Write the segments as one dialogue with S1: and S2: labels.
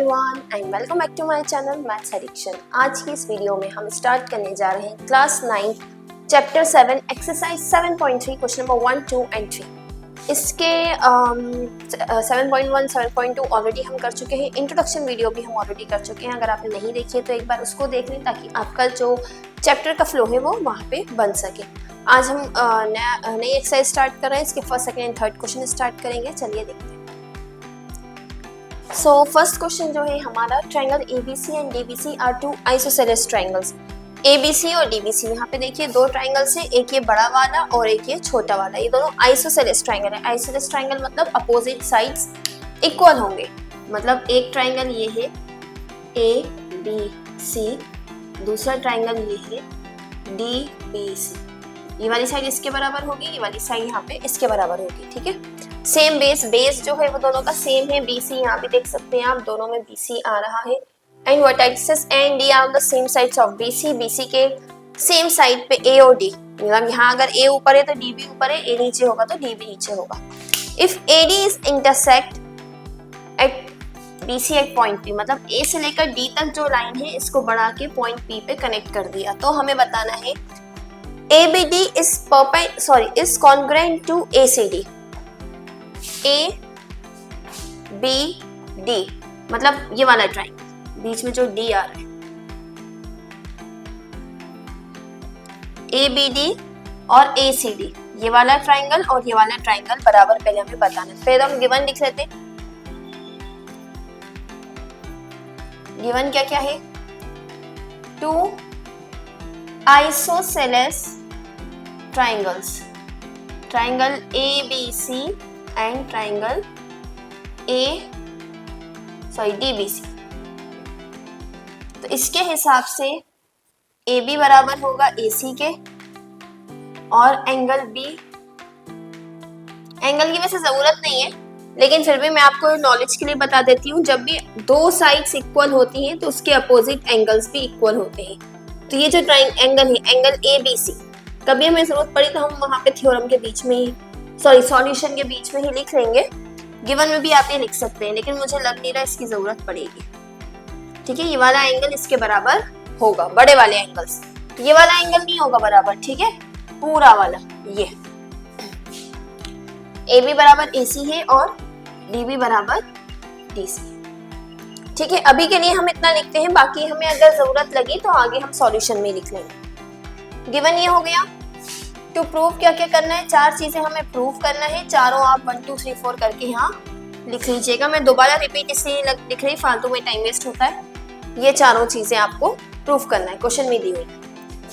S1: Everyone and welcome back to my channel Maths Addiction. आज की इस वीडियो में हम स्टार्ट करने जा रहे हैं class 9 chapter 7 exercise 7.3 question number 1, 2 and 3। इसके 7.1 7.2 ऑलरेडी हम कर चुके हैं, इंट्रोडक्शन वीडियो भी हम ऑलरेडी कर चुके हैं। अगर आपने नहीं देखी है तो एक बार उसको देख लें ताकि आपका जो चैप्टर का फ्लो है वो वहाँ पे बन सके। आज हम नई एक्सरसाइज स्टार्ट कर रहे हैं। इसके first, second and third question start करेंगे। चलिए देखते हैं। सो फर्स्ट क्वेश्चन जो है हमारा, triangle ABC and DBC are two isosceles triangles. ABC और DBC, यहाँ पे देखिए दो ट्रायंगल्स हैं, एक ये बड़ा वाला और एक ये छोटा वाला। ये दोनों आइसोसेलेस ट्रायंगल है। आइसोसेलेस ट्रायंगल मतलब अपोजिट साइड्स इक्वल होंगे। मतलब एक ट्रायंगल ये है ABC, दूसरा ट्रायंगल ये है DBC। ये वाली साइड इसके बराबर होगी, ये वाली साइड यहाँ पे इसके बराबर होगी। ठीक है, सेम बेस जो है वो दोनों का सेम है। BC यहाँ पे देख सकते हैं आप, दोनों में BC आ रहा है। And vertexes A and D are on the same sides of BC। BC के सेम साइड पे A और D, मतलब यहाँ अगर A ऊपर है तो D भी ऊपर है, A नीचे होगा तो D भी नीचे होगा। If AD is intersect at BC at point P, मतलब A से लेकर D तक जो लाइन है इसको बढ़ा के पॉइंट P पे कनेक्ट कर दिया, तो हमें बताना है ABD is congruent to ACD। ABD मतलब ये वाला ट्रायंगल, बीच में जो D आ रहा है, ABD और ACD, ये वाला ट्रायंगल और ये वाला ट्रायंगल बराबर पहले हमें बताना है। पहले हम गिवन लिख लेते हैं। गिवन क्या क्या है? Two isosceles triangles, triangle ABC and triangle DBC। तो इसके हिसाब से AB बराबर होगा AC के, और एंगल B, एंगल की वैसे जरूरत नहीं है लेकिन फिर भी मैं आपको नॉलेज के लिए बता देती हूँ, जब भी दो साइड्स इक्वल होती हैं तो उसके अपोजिट एंगल्स भी इक्वल होते हैं। तो ये जो एंगल है, एंगल ABC, कभी हमें जरूरत पड़ी तो हम वहां पे थ्योरम के बीच में ही, सॉल्यूशन के बीच में ही लिख लेंगे। गिवन में भी आप ये लिख सकते हैं, लेकिन मुझे लग नहीं रहा इसकी जरूरत पड़ेगी। ठीक है, ये वाला एंगल इसके बराबर होगा, बड़े वाले एंगल्स। ये वाला एंगल नहीं होगा बराबर, ठीक है, पूरा वाला ये AB बराबर AC है और DB बराबर DC। ठीक है, अभी के लिए हम इतना लिखते हैं, बाकी हमें अगर जरूरत लगी तो आगे हम सॉल्यूशन में लिख लेंगे। गिवन ये हो गया। टू प्रूव क्या क्या करना है, चार चीजें हमें प्रूव करना है। चारों आप 1 2 3 4 करके यहाँ लिख लीजिएगा। मैं दोबारा रिपीट इसलिए लिख रही, फालतू में टाइम वेस्ट होता है। ये चारों चीजें आपको प्रूव करना है, क्वेश्चन में दी हुई।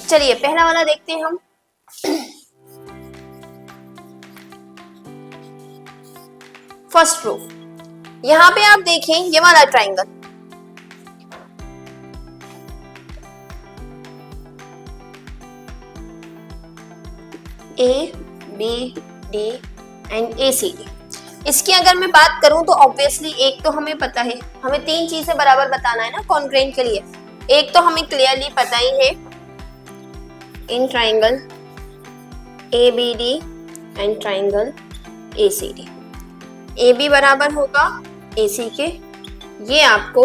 S1: चलिए पहला वाला देखते हैं हम। फर्स्ट प्रूफ, यहाँ पे आप देखें ये वाला ट्रायंगल, ABD एंड ACD। इसकी अगर मैं बात करूं तो ऑब्वियसली एक तो हमें पता है, हमें तीन चीजें बराबर बताना है ना कॉन्ग्रुएंट के लिए। एक तो हमें क्लियरली पता ही है, in triangle ABD and triangle ACD, AB बराबर होगा AC के, ये आपको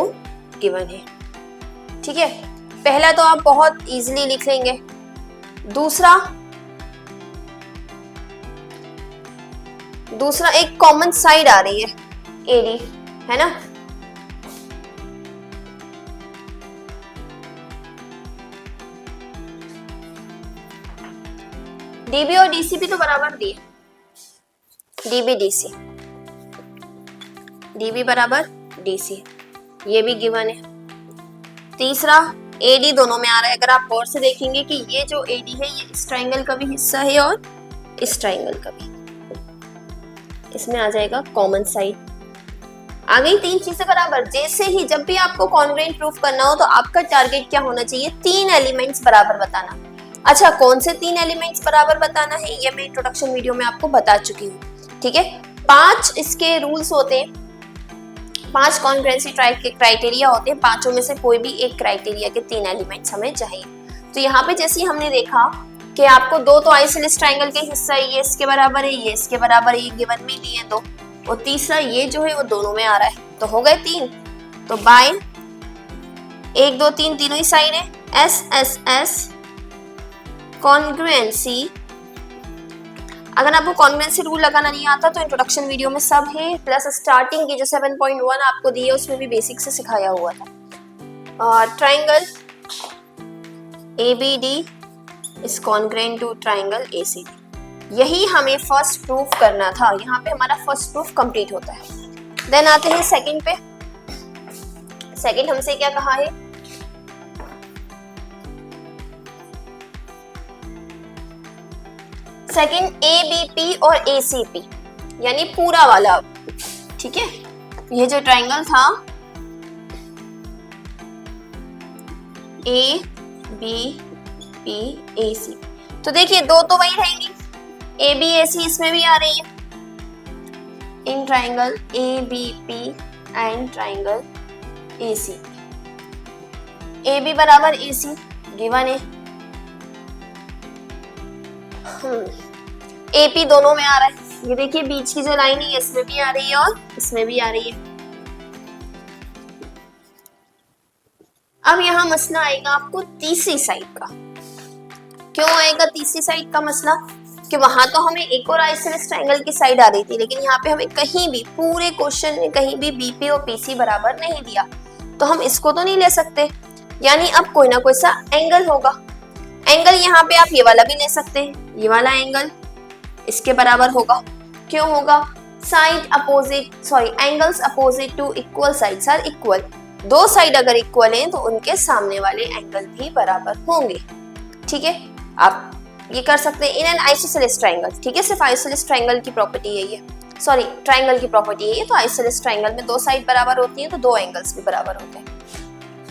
S1: गिवन है। ठीक है, पहला तो आप बहुत इजीली लिख लेंगे। दूसरा एक कॉमन साइड आ रही है AD, है ना, DB और DC भी तो बराबर दिए, DB DC, DB बराबर DC, ये भी गिवन है। तीसरा AD दोनों में आ रहा है। अगर आप गौर से देखेंगे कि ये जो AD है ये इस ट्रायंगल का भी हिस्सा है और इस ट्रायंगल का भी, इसमें आ जाएगा कॉमन साइड। आ गई तीन चीजें बराबर। जैसे ही जब भी आपको कॉन्ग्रुएंट प्रूफ करना हो तो आपका टारगेट क्या होना चाहिए, तीन एलिमेंट्स बराबर बताना। अच्छा, कौन से तीन एलिमेंट्स बराबर बताना है ये मैं इंट्रोडक्शन वीडियो में आपको बता चुकी हूँ। ठीक है, 5 इसके रूल्स होते हैं, 5 कॉन्ग्रुएंसी क्राइटेरिया होते हैं। पांचों में से कोई भी एक क्राइटेरिया के 3 एलिमेंट्स हमें चाहिए। तो यहाँ पे जैसे हमने देखा कि आपको दो तो आइसोसेलेस ट्रायंगल के हिस्सा, ये इसके बराबर है, ये इसके बराबर है, ये गिवन में दिए दो, और तीसरा ये जो है वो दोनों में आ रहा है, तो हो गए 3। तो बाय 1 2 3 तीनों ही साइड है, एस एस एस कॉन्ग्रुएंसी। अगर आपको कॉन्ग्रुएंसी रूल लगाना नहीं आता तो इंट्रोडक्शन वीडियो में सब है, प्लस स्टार्टिंग की जो 7.1 आपको दी है उसमें भी बेसिक से सिखाया हुआ था। और triangle ABD is congruent to triangle ACD, यही हमें फर्स्ट प्रूफ करना था। यहाँ पे हमारा फर्स्ट प्रूफ कंप्लीट होता है। देन आते हैं सेकंड पे। सेकंड हमसे क्या कहा है, सेकंड ABP और ACP यानी पूरा वाला, ठीक है। ये जो ट्राइंगल था ABP ACP, तो देखिए दो तो वही रहेंगी, ABAC इसमें भी आ रही है, in triangle ABP and triangle ACP। AB बराबर AC गिवन है, AP दोनों में आ रहा है। ये देखिए बीच की जो लाइन है इसमें भी आ रही है और इसमें भी आ रही है। अब यहाँ मसला आएगा आपको तीसरी साइड का। क्यों आएगा तीसरी साइड का मसला? कि वहां तो हमें एक और आइसोसेलेस ट्रायंगल की साइड आ रही थी, लेकिन यहाँ पे हमें कहीं भी पूरे क्वेश्चन में कहीं भी BP और PC बराबर नहीं दिया, तो हम इसको तो नहीं ले सकते। यानी अब कोई ना कोई सा एंगल होगा। एंगल यहाँ पे आप ये वाला भी ले सकते हैं, ये वाला एंगल इसके बराबर होगा। क्यों होगा? Side opposite, sorry angles opposite to equal sides are equal. दो साइड अगर इक्वल हैं तो उनके सामने वाले एंगल भी बराबर होंगे। ठीक है, आप ये कर सकते हैं इन एन आइसोसेलेस ट्रायंगल। ठीक है, सिर्फ आइसोसेलेस ट्रायंगल की प्रॉपर्टी है ये, सॉरी ट्रायंगल की प्रॉपर्टी है ये। तो आइसोसेलेस ट्रायंगल में दो साइड बराबर होती है तो दो एंगल्स भी बराबर होते हैं।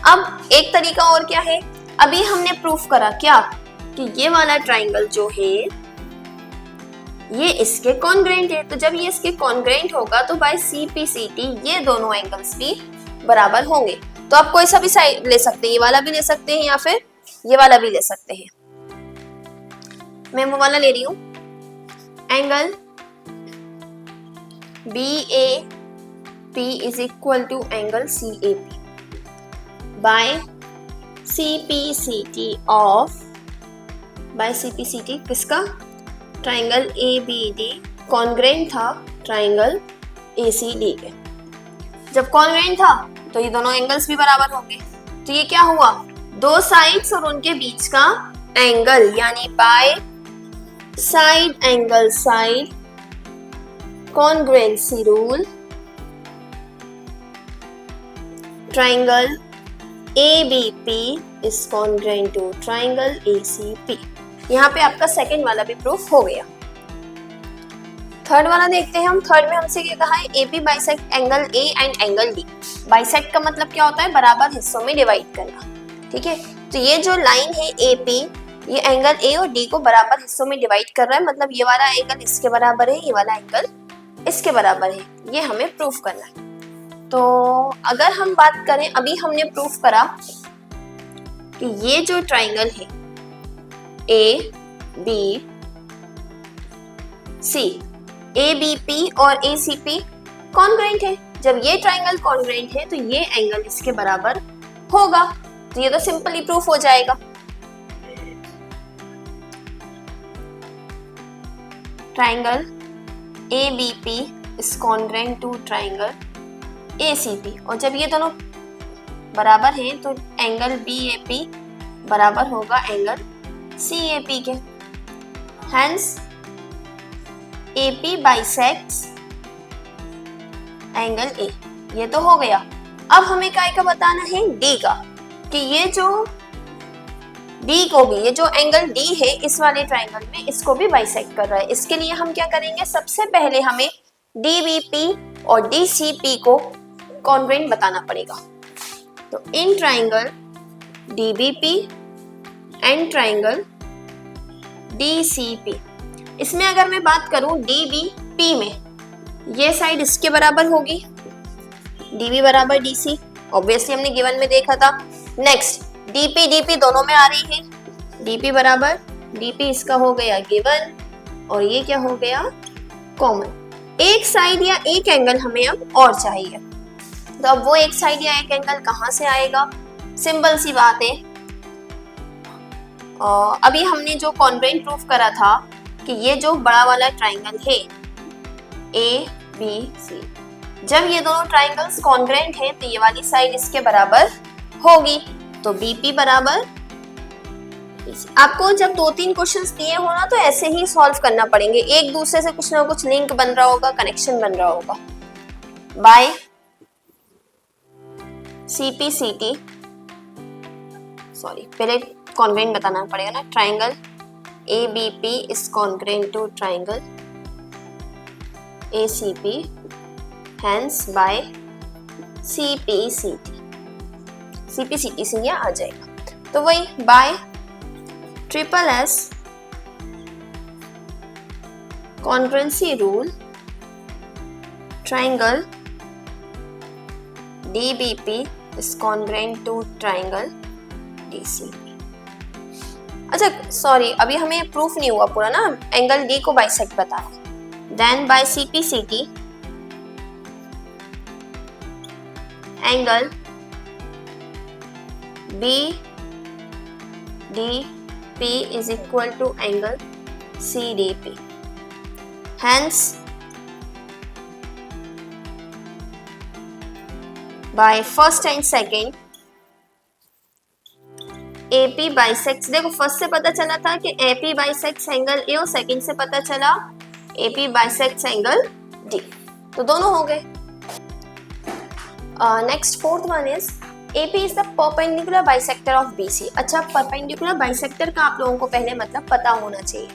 S1: अब एक तरीका और क्या है, अभी हमने प्रूफ करा क्या कि ये वाला ट्रायंगल जो है ये इसके कॉन्ग्रुएंट है। तो जब ये इसके कॉन्ग्रुएंट होगा तो बाय CPCT ये दोनों एंगल्स भी बराबर होंगे। तो आप कोई सा भी साइड ले सकते हैं, ये वाला भी ले सकते हैं या फिर ये वाला भी ले सकते हैं। मैं वो वाला ले रही हूं, angle BAP is equal to angle CAP by CPCT of, by CPCT किसका? ट्राइंगल ABD कॉन्ग्रुएंट था ट्राइंगल ACD के। जब कॉन्ग्रुएंट था तो ये दोनों एंगल्स भी बराबर होंगे। तो ये क्या हुआ, दो साइड्स और उनके बीच का एंगल, यानी by side angle side congruency rule triangle ABP is congruent to triangle ACP। यहाँ पे आपका सेकंड वाला भी प्रूफ हो गया। थर्ड वाला देखते हैं हम। थर्ड में हमसे क्या कहा है, AP bisect angle A and angle D। Bisect का मतलब क्या होता है, बराबर हिस्सों में डिवाइड करना। ठीक है, तो ये जो लाइन है AP, ये एंगल A और D को बराबर हिस्सों में डिवाइड कर रहा है। मतलब ये वाला एंगल इसके बराबर है, ये वाला एंगल इसके बराबर है। ये हमें प्रूफ करना है। तो अगर हम बात करें, अभी हमने प्रूफ करा कि ये जो ट्राइंगल है ABP और ACP कॉन्ग्रुएंट है। जब ये ट्राइंगल कॉन्ग्रुएंट है तो ये एंगल इसके बराबर होगा। तो ये तो सिंपली प्रूफ हो जाएगा। Triangle ABP is congruent to triangle ACP, और जब ये दोनों बराबर हैं तो एंगल BAP बराबर होगा एंगल CAP के। Hence AP bisects angle A। ये तो हो गया। अब हमें काय का बताना है, D का, कि ये जो D को भी, ये जो एंगल D है इस वाले ट्राइंगल में, इसको भी बाइसेक्ट कर रहा है। इसके लिए हम क्या करेंगे, सबसे पहले हमें DBP और DCP को कॉन्ग्रुएंट बताना पड़ेगा। तो in triangle DBP and triangle DCP, इसमें अगर मैं बात करूं DBP में, ये साइड इसके बराबर होगी, DB बराबर DC, ऑब्वियसली हमने गिवन में देखा था। नेक्स्ट DP दोनों में आ रही है, DP बराबर DP इसका हो गया गिवन, और ये क्या हो गया, कॉमन। एक साइड या एक एंगल हमें अब और चाहिए। तो अब वो एक साइड या एक एंगल कहाँ से आएगा? सिंपल सी बात है, अभी हमने जो कॉन्ग्रुएंट प्रूफ करा था कि ये जो बड़ा वाला ट्राइंगल है ए बी सी, जब ये दोनों ट्राइंगल्स कॉन्ग्रुएंट हैं तो ये वाली साइड इसके बराबर होगी, तो बीपी बराबर। आपको जब 2-3 क्वेश्चंस दिए हो ना तो ऐसे ही सॉल्व करना पड़ेंगे, एक दूसरे से कुछ ना कुछ लिंक बन रहा होगा, कनेक्शन बन रहा होगा। बाय सीपी सीटी, सॉरी पहले कॉन्ग्रुएंट बताना पड़ेगा ना, triangle ABP is congruent to triangle ACP, hence by CPCT, CPCT से ये आ जाएगा। तो वही by triple S congruency rule triangle DBP is congruent to triangle DCP. अच्छा सॉरी, अभी हमें प्रूफ नहीं हुआ पूरा ना, एंगल डी को बाइसेक्ट बताया। Then by CPCT angle B D P is equal to angle CDP. Hence, by first and second, AP bisects, देखो फर्स्ट से पता चला था कि AP bisects एंगल A और सेकंड से पता चला AP bisects एंगल D, तो दोनों हो गए। Next fourth one is AP is the perpendicular bisector of BC। अच्छा, perpendicular bisector का आप लोगों को पहले मतलब पता होना चाहिए।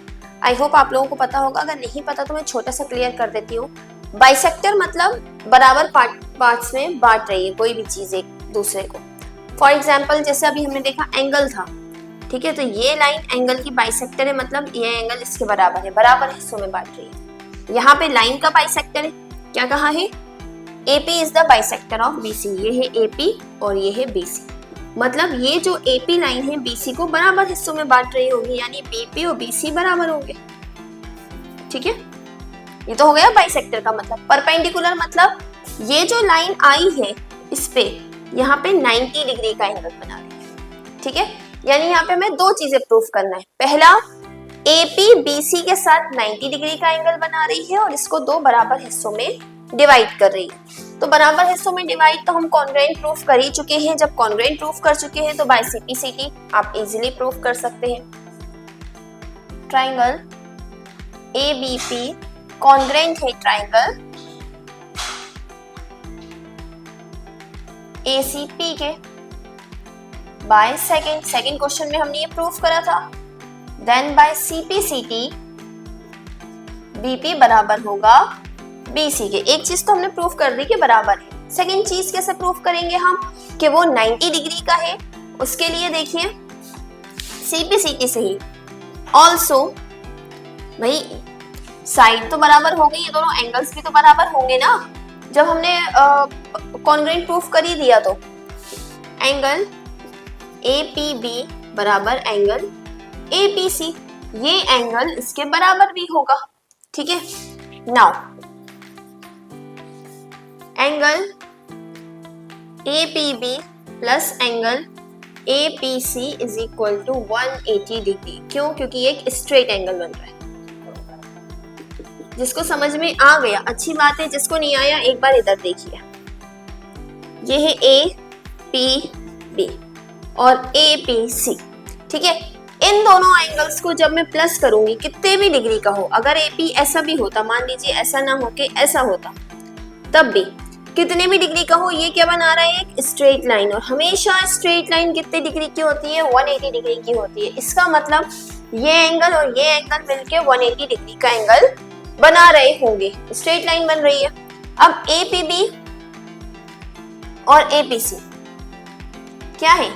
S1: आई होप आप लोगों को पता होगा, अगर नहीं पता तो मैं छोटा सा क्लियर कर देती हूँ। बाइसेक्टर मतलब बराबर पार्ट्स में बांट रही है कोई भी चीज एक दूसरे को। फॉर एग्जाम्पल जैसे अभी हमने देखा एंगल था, ठीक है, तो ये लाइन एंगल की बाइसेक्टर है, मतलब ये एंगल इसके बराबर है, बराबर हिस्सों में बांट रही है। यहाँ पे लाइन का बाइसेक्टर है, क्या कहा है? AP is the bisector of BC। ये है AP और ये है BC, मतलब ये जो AP लाइन है BC को बराबर हिस्सों में बांट रही होगी, यानी BP और BC बराबर होंगे। ठीक है, ये तो हो गया बाइसेक्टर का मतलब। परपेंडिकुलर मतलब ये जो लाइन आई है इस पे यहाँ पे 90 डिग्री का एंगल बना रही है। ठीक है, यानी यहाँ पे हमें दो चीजें प्रूफ करना है। पहला, AP BC के साथ 90 डिग्री का एंगल बना रही है और इसको दो बराबर हिस्सों में डिवाइड कर रही है। तो बराबर हिस्सों में डिवाइड तो हम कॉन्ग्रुएंट प्रूफ कर ही चुके हैं। जब कॉन्ग्रुएंट प्रूफ कर चुके हैं तो बाय सीपीसीटी आप इजीली प्रूफ कर सकते हैं। ट्राइंगल एबीपी कॉन्ग्रुएंट है ट्राइंगल एसीपी के बाय सेकंड क्वेश्चन में हमने ये प्रूफ करा था। देन बाय सीपीसीटी बीपी बराबर होगा बीसी के। एक चीज तो हमने प्रूफ कर दी कि बराबर है। सेकंड चीज कैसे प्रूफ करेंगे हम कि वो 90 डिग्री का है? उसके लिए देखिए सीपीसीटी से ही ऑल्सो, भाई साइड तो बराबर हो गई, ये दोनों एंगल्स भी तो बराबर होंगे ना। जब हमने कॉन्ग्रुएंट प्रूफ कर ही दिया तो एंगल एपीबी बराबर एंगल एपीसी, ये एंगल इसके बराबर भी होगा। ठीक है, now angle APB plus angle APC is equal to 180 degree. क्यों? क्योंकि ये एक स्ट्रेट एंगल बन रहा है। जिसको समझ में आ गया अच्छी बात है, जिसको नहीं आया एक बार इधर देखिए। ये है APB और APC। ठीक है, इन दोनों एंगल्स को जब मैं प्लस करूंगी कितने भी डिग्री का हो, अगर AP ऐसा भी होता, मान लीजिए ऐसा ना होके ऐसा होता, तब भी कितने भी डिग्री का हो, ये क्या बना रहा है? एक स्ट्रेट लाइन। और हमेशा स्ट्रेट लाइन कितने डिग्री की होती है? 180 डिग्री की होती है। इसका मतलब ये एंगल और ये एंगल मिलके 180 डिग्री का एंगल बना रहे होंगे, स्ट्रेट लाइन बन रही है। अब APB और APC क्या है?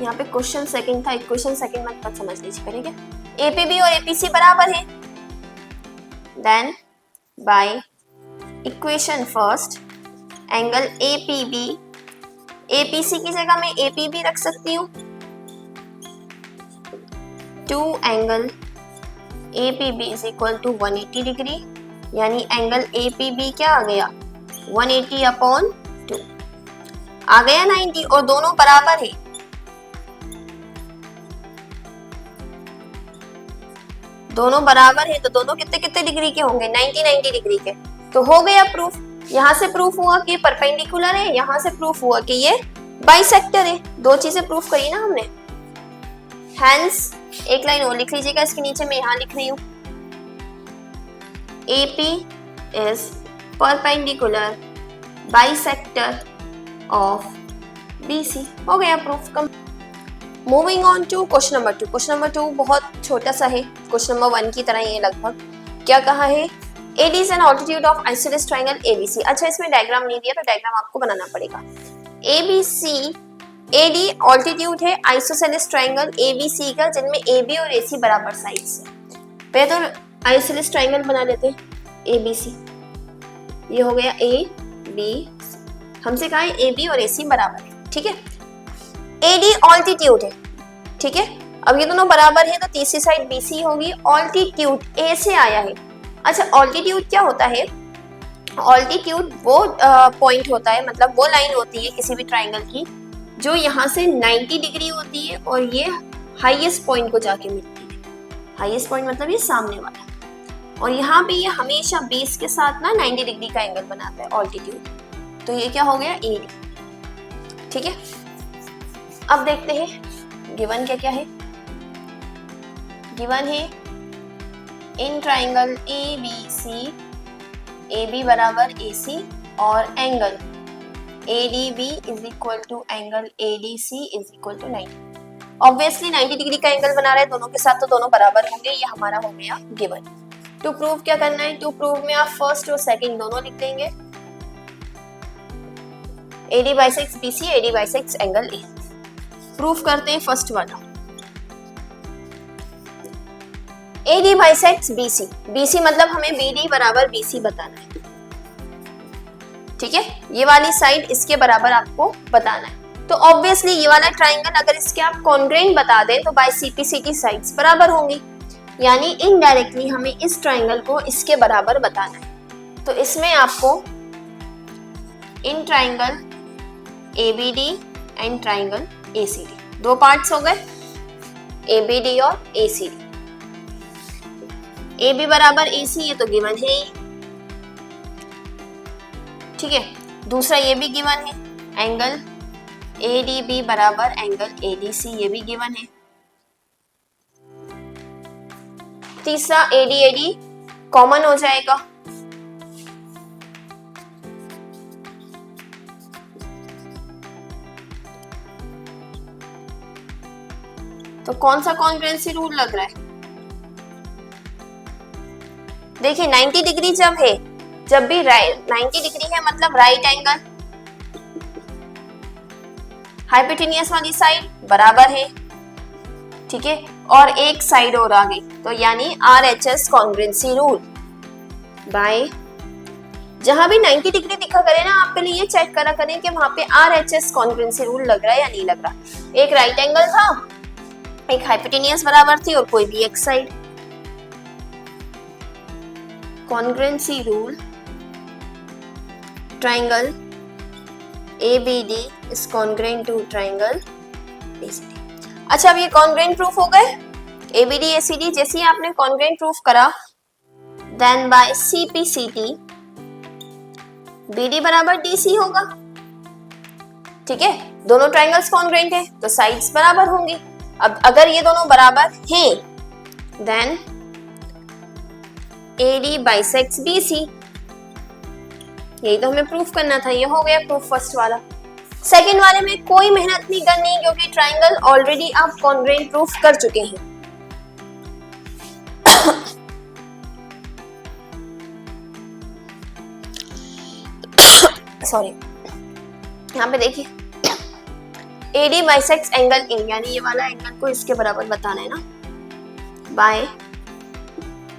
S1: यहाँ पे क्वेश्चन सेकंड था, इक्वेशन सेकंड मत समझ लीजिए पहले क्या। APB और APC बराबर है। Then by equation first angle APB, APC की जगह मैं APB रख सकती हूँ। Two angle APB is equal to 180 degree, यानी एंगल APB क्या आ गया? 180 अपॉन 2 आ गया 90 और दोनों बराबर है। दोनों बराबर है तो दोनों कितने कितने डिग्री के होंगे? 90 डिग्री के। तो हो गया प्रूफ। यहां से प्रूफ हुआ कि परपेंडिकुलर है, यहां से प्रूफ हुआ कि ये बाइसेक्टर है। दो चीजें प्रूफ करी ना हमने। हेंस एक लाइन और लिख लीजिएगा इसके नीचे, मैं यहां लिख रही हूं AP is perpendicular bisector of BC। हो गया प्रूफ कम। Moving on to question number 2। Question number 2 बहुत छोटा सा है, क्वेश्चन नंबर 1 की तरह ही है लगभग। क्या कहा है? AD is an altitude of isosceles triangle ABC। अच्छा, इसमें डायग्राम नहीं दिया तो डायग्राम आपको बनाना पड़ेगा। ABC AD ऑल्टीट्यूड है आइसोसेलेस ट्राइंगल ABC का, जिनमें AB और AC बराबर साइड्स है। पहले तो आइसोसेलेस ट्राइंगल बना लेते हैं ABC। ये हो गया AB, हमसे कहा है AB और AC बराबर है, ठीक है। AD ऑल्टीट्यूड है, ठीक है। अब ये दोनों बराबर है तो तीसरी साइड BC होगी। ऑल्टीट्यूड A से आया है। अच्छा, ऑल्टीट्यूड क्या होता है? ऑल्टीट्यूड वो पॉइंट होता है, मतलब वो लाइन होती है किसी भी ट्राइंगल की जो यहाँ से 90 डिग्री होती है और ये हाईएस्ट पॉइंट को जाके मिलती है। हाईएस्ट पॉइंट मतलब ये सामने वाला, और यहाँ पे ये हमेशा बेस के साथ ना 90 डिग्री का एंगल बनाता है ऑल्टीट्यूड। तो ये क्या हो गया? AD, ठीक है। अब देखते हैं गिवन क्या क्या है। गिवन है इन ट्राइंगल ABC AB बराबर AC और angle ADB is equal to angle ADC is equal to 90। Obviously 90 degree का एंगल बना रहे हैं दोनों के साथ, तो दोनों बराबर होंगे। ये हमारा हो गया गिवन। टू प्रूव क्या करना है? टू प्रूव में आप फर्स्ट और सेकंड दोनों लिख देंगे। AD bisects BC, AD bisects angle A। Proof करते हैं फर्स्ट वाला। AD bisects BC। BC मतलब हमें BD बराबर BC बताना है, ठीक है। ये वाली साइड इसके बराबर आपको बताना है। तो ऑब्वियसली ये वाला ट्राइंगल अगर इसके आप कॉन्ग्रेंट बता दें तो बाय CPCT साइड्स बराबर होंगी, यानी इनडायरेक्टली हमें इस ट्राइंगल को इसके बराबर बताना है। तो इसमें आपको in triangle ABD and triangle ACD, दो पार्ट्स हो गए, ABD और ACD। AB बराबर AC ये तो गिवन है ही, ठीक है। दूसरा ये भी गिवन है, एंगल ADB बराबर एंगल ADC, ये भी गिवन है। तीसरा AD कॉमन हो जाएगा, तो कौन सा कॉन्ग्रुएंसी रूल लग रहा है? देखिए 90 डिग्री जब है, जब भी 90 डिग्री है मतलब राइट एंगल, हाइपोटेन्यूस वाली साइड बराबर है, ठीक है, और एक साइड और आ गई, तो यानी RHS कॉन्ग्रुएंसी रूल बाय, जहां भी 90 डिग्री दिखा करे ना, आप पहले ये चेक करा करें कि वहां पे RHS कॉन्ग्रुएंसी रूल लग रहा है या नहीं लग रहा। एक राइट एंगल था, एक हाइपोटेन्यूस बराबर थी और कोई भी एक side. Congruency rule triangle ABD is congruent to triangle ACD। अच्छा, अब ये कॉन्ग्रुएंट प्रूफ हो गए ABD ACD। जैसे ही आपने कॉन्ग्रुएंट प्रूफ करा, देन बाय CPCT BD बराबर DC होगा, ठीक है। दोनों ट्राइंगल्स कॉन्ग्रुएंट है तो साइड्स बराबर होंगी। अब अगर ये दोनों बराबर हैं, देन AD बाइसेक्स BC। यही तो हमें प्रूफ करना था, ये हो गया प्रूफ फर्स्ट वाला। सेकंड वाले में कोई मेहनत नहीं करनी क्योंकि ट्राइंगल ऑलरेडी आप कॉन्ग्रुएंट प्रूफ कर चुके हैं। सॉरी, यहाँ पे देखिए AD बाइसेक्स एंगल A, यानी ये वाला एंगल को इसके बराबर बताना है ना, by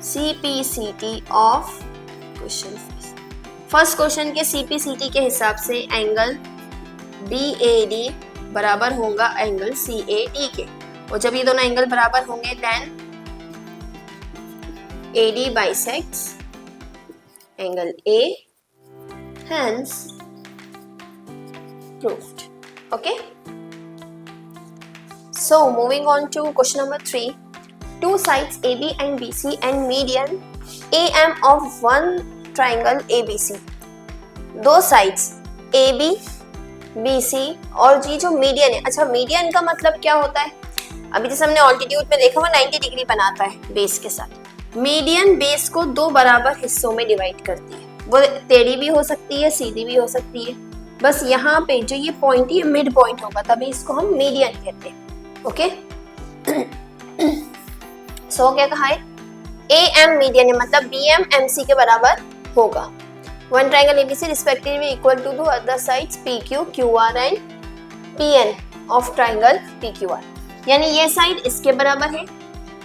S1: CPCT of question. First question के CPCT के हिसाब से एंगल BAD बराबर होगा एंगल CAD के, और जब ये दोनों एंगल बराबर होंगे then AD bisects angle A hence proved. Okay, so moving on to question number 3. Two sides AB and BC and median AM of one triangle ABC. दो sides AB BC और ये जो मीडियन है, अच्छा median का मतलब क्या होता है? अभी जैसे हमने ऑल्टीट्यूड में देखा, वो 90 डिग्री बनाता है बेस के साथ। मीडियन बेस को दो बराबर हिस्सों में डिवाइड करती है, वो टेढ़ी भी हो सकती है, सीधी भी हो सकती है। बस यहाँ पे जो ये पॉइंट है, मिड पॉइंट होगा, तभी इसको हम मीडियन कहते हैं। ओके, सो क्या कहा है? AM मीडियन है, मतलब BM MC के बराबर होगा। One triangle ABC respectively equal to the other sides PQ, QR and PN of triangle PQR। यानी ये साइड इसके बराबर है,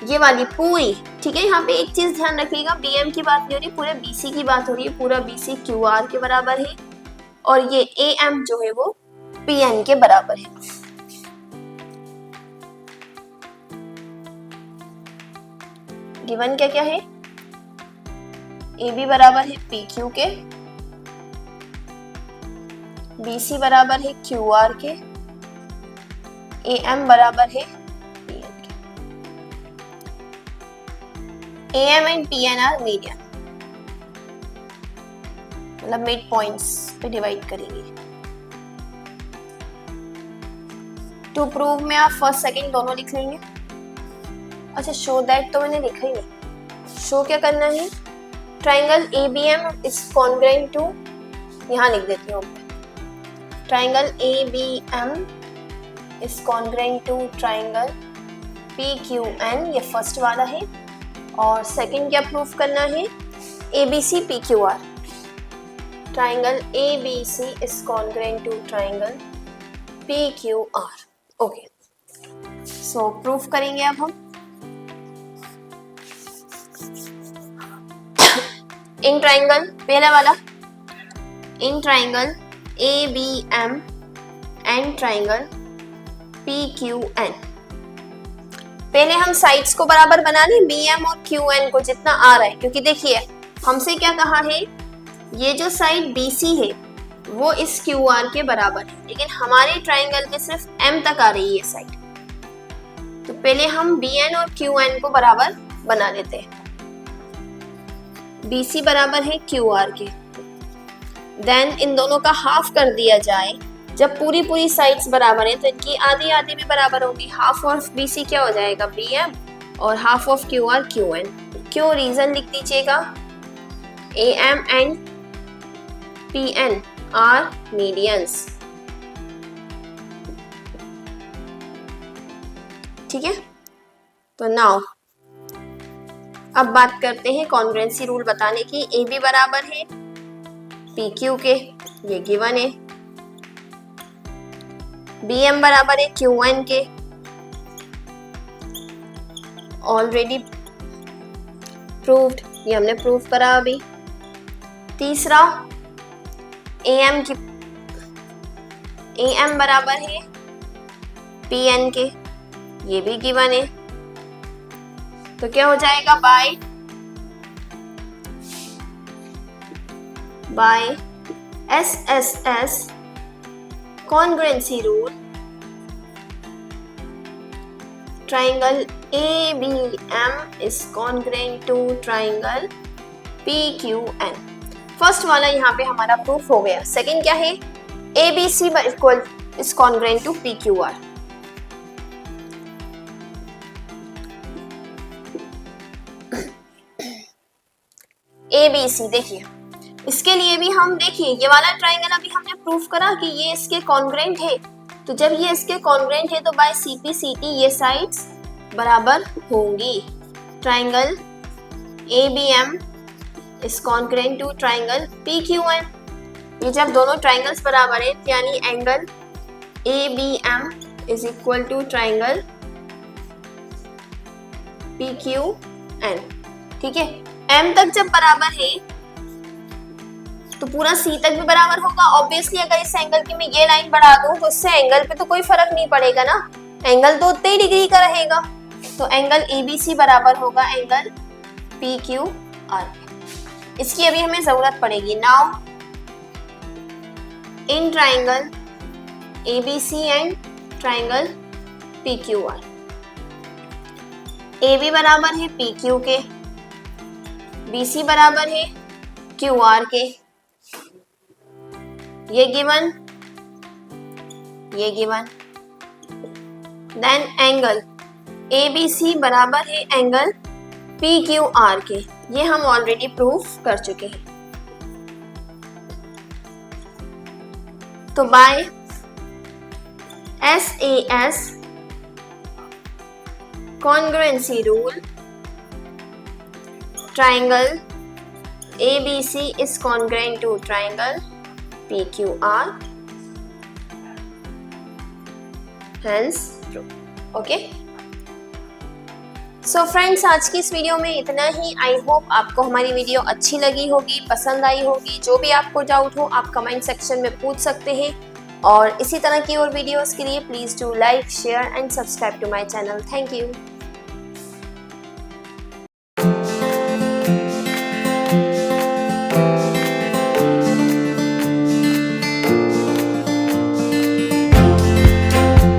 S1: ये वाली पूरी, ठीक है। यहाँ पे एक चीज ध्यान रखिएगा, BM की बात नहीं हो रही, पूरे BC की बात हो रही है। पूरा BC QR के बराबर है और ये AM जो है वो PN के बराबर है। गिवन क्या क्या है? AB बराबर है PQ के, BC बराबर है QR के, AM बराबर है PN के। AM and PN are median, मतलब मिड पॉइंट्स पे डिवाइड करेंगे। टू प्रूव में आप फर्स्ट सेकंड दोनों लिख लेंगे। अच्छा, शो दैट तो मैंने लिखा ही नहीं। शो क्या करना है? Triangle ABM is congruent to, यहाँ लिख देती हूँ, triangle ABM is congruent to triangle PQN, ये फर्स्ट वाला है। और सेकंड क्या प्रूफ करना है? ABC PQR, triangle ABC is congruent to triangle PQR। Okay, so proof करेंगे अब हम। इन ट्राइंगल, पहला वाला, in triangle ABM and triangle PQN, पहले हम साइड्स को बराबर बना लें, BM और QN को जितना आ रहा है, क्योंकि देखिए हमसे क्या कहा है, ये जो साइड BC है वो इस QR के बराबर है, लेकिन हमारे ट्राइंगल में सिर्फ M तक आ रही है साइड। तो पहले हम BN और QN को बराबर बना लेते हैं। BC बराबर है QR के, देन इन दोनों का हाफ कर दिया जाए। जब पूरी पूरी साइड्स बराबर है तो इनकी आधी आधी भी बराबर होगी। हाफ ऑफ BC क्या हो जाएगा? BM, और हाफ ऑफ QR QN। क्यों? रीजन लिख दीजिएगा, AM and PN are medians, ठीक है। तो नाउ अब बात करते हैं कॉन्ग्रुएंसी रूल बताने की। AB बराबर है PQ के, ये गिवन है। BM बराबर है QN के, ऑलरेडी प्रूव्ड, ये हमने प्रूव करा अभी। तीसरा, AM बराबर है PN के, ये भी गिवन है। तो क्या हो जाएगा? By SSS congruency rule, triangle ABM is congruent to triangle PQN। First वाला यहाँ पे हमारा प्रूफ हो गया। सेकंड क्या है? ABC equal is congruent to PQR। ABC देखिए, इसके लिए भी हम देखिए, ये वाला ट्राइंगल अभी हमने प्रूफ करा कि ये इसके कॉन्ग्रुएंट है। तो जब ये इसके कॉन्ग्रुएंट है तो बाय CP/CT ये साइड्स बराबर होंगी। Triangle ABM is congruent to triangle PQN। ये जब दोनों ट्राइंगल्स बराबर है यानी angle ABM is equal to triangle PQN, ठीक है। M तक जब बराबर है तो पूरा C तक भी बराबर होगा। ऑब्वियसली अगर इस एंगल की मैं ये लाइन बढ़ा दूं तो इससे एंगल पे तो कोई फर्क नहीं पड़ेगा ना, एंगल तो उतने ही डिग्री का रहेगा। तो एंगल ABC बराबर होगा एंगल PQR। इसकी अभी हमें जरूरत पड़ेगी। Now in triangle ABC and triangle PQR। AB बराबर है PQ के, BC बराबर है QR के, ये गिवन, ये गिवन। देन एंगल ABC बराबर है एंगल PQR के, ये हम ऑलरेडी प्रूफ कर चुके हैं। तो by SAS congruency rule, triangle ABC is congruent to triangle PQR, hence true। Okay, so friends आज की इस वीडियो में इतना ही। आई होप आपको हमारी वीडियो अच्छी लगी होगी, पसंद आई होगी। जो भी आपको डाउट हो आप कमेंट सेक्शन में पूछ सकते हैं, और इसी तरह की और वीडियोस के लिए please do like, share and subscribe to my channel. Thank you.